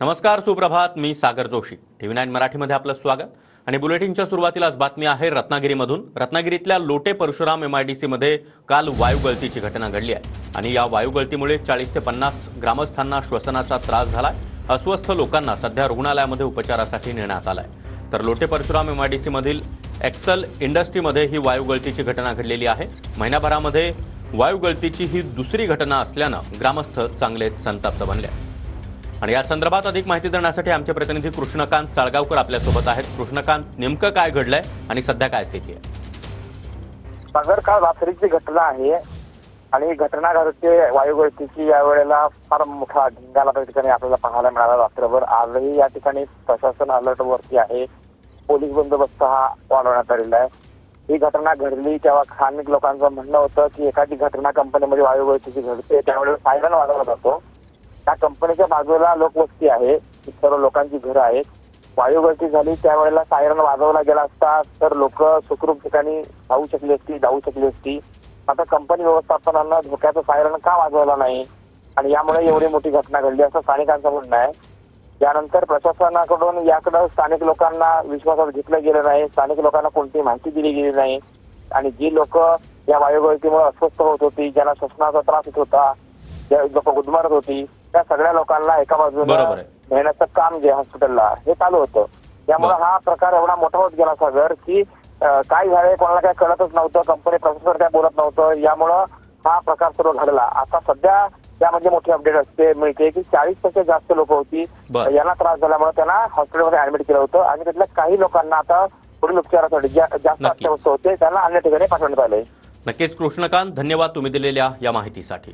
नमस्कार, सुप्रभात. मी सागर जोशी. TV9 मराठीमध्ये आपलं स्वागत. आणि बुलेटिनच्या सुरुवातीलाच बातमी आहे रत्नागिरीमधून. रत्नागिरीतल्या लोटे परशुराम MIDC मध्ये काल वायुगळतीची घटना घडली आहे आणि या वायुगळतीमुळे 40 ते 50 ग्रामस्थांना श्वसनाचा त्रास झालाय. अस्वस्थ लोकांना सध्या रुग्णालयामध्ये उपचारासाठी नेण्यात आलाय. तर लोटे परशुराम MIDC मधील एक्सेल इंडस्ट्रीमध्ये ही वायुगळतीची घटना घडलेली आहे. महिनाभरामध्ये वायुगळतीची ही दुसरी घटना असल्यानं ग्रामस्थ चांगलेच संतप्त बनले. आणि या संदर्भात अधिक माहिती देण्यासाठी आमचे प्रतिनिधी कृष्णकांत साळगावकर आपल्यासोबत आहेत. कृष्णकांत, नेमकं काय घडलंय आणि सध्या काय स्थिती आहे? सागर, काल रात्रीची घटना आहे आणि घटना घडते वायुगळतीची. यावेळेला फार मोठा धिंगाणा त्या ठिकाणी आपल्याला पाहायला मिळाला. रात्रभर आजही या ठिकाणी प्रशासन अलर्ट वरती आहे. पोलीस बंदोबस्त हा वाढवण्यात आलेला आहे. ही घटना घडली तेव्हा स्थानिक लोकांचं म्हणणं होतं की एखादी घटना कंपनीमध्ये वायुगळतीची घडते त्यावेळेस सायरन वाजवला जातो. त्या कंपनीच्या बाजूला लोकवस्ती आहे, सर्व लोकांची घरं आहेत. वायुगळती झाली त्यावेळेला सायरन वाजवला गेला असता तर लोक सुखरूप ठिकाणी जाऊ शकली असती. आता कंपनी व्यवस्थापनानं धोक्याचं सायरन का वाजवला नाही आणि यामुळे एवढी मोठी घटना घडली असं स्थानिकांचं म्हणणं आहे. यानंतर प्रशासनाकडून याकडे स्थानिक लोकांना विश्वासात घेतलं गेलं नाही. स्थानिक लोकांना कोणतीही माहिती दिली गेली नाही आणि जी लोक या वायुगळतीमुळे अस्वस्थ होत होती, ज्यांना श्वसनाचा त्रास होत होता, ज्या लोक गुदमरत होती, त्या सगळ्या लोकांना एका बाजूला नेण्याचं काम जे हॉस्पिटलला हे चालू होतं. त्यामुळे हा प्रकार एवढा मोठा होत गेला सागर की काय झाले कोणाला काय कळतच नव्हतं. कंपनी प्रशासन काय बोलत नव्हतं. यामुळं हा प्रकार सर्व घडला. आता सध्या त्यामध्ये मोठी अपडेट असते मिळते की 40% जास्त लोक होती, यांना त्रास झाल्यामुळे त्यांना हॉस्पिटलमध्ये ऍडमिट केलं होतं आणि त्यातल्या काही लोकांना आता पुढील उपचारासाठी जास्त अत्यवस्थ होते त्यांना अन्य ठिकाणी पाठवण्यात आले. नक्कीच कृष्णकांत, धन्यवाद तुम्ही दिलेल्या या माहितीसाठी.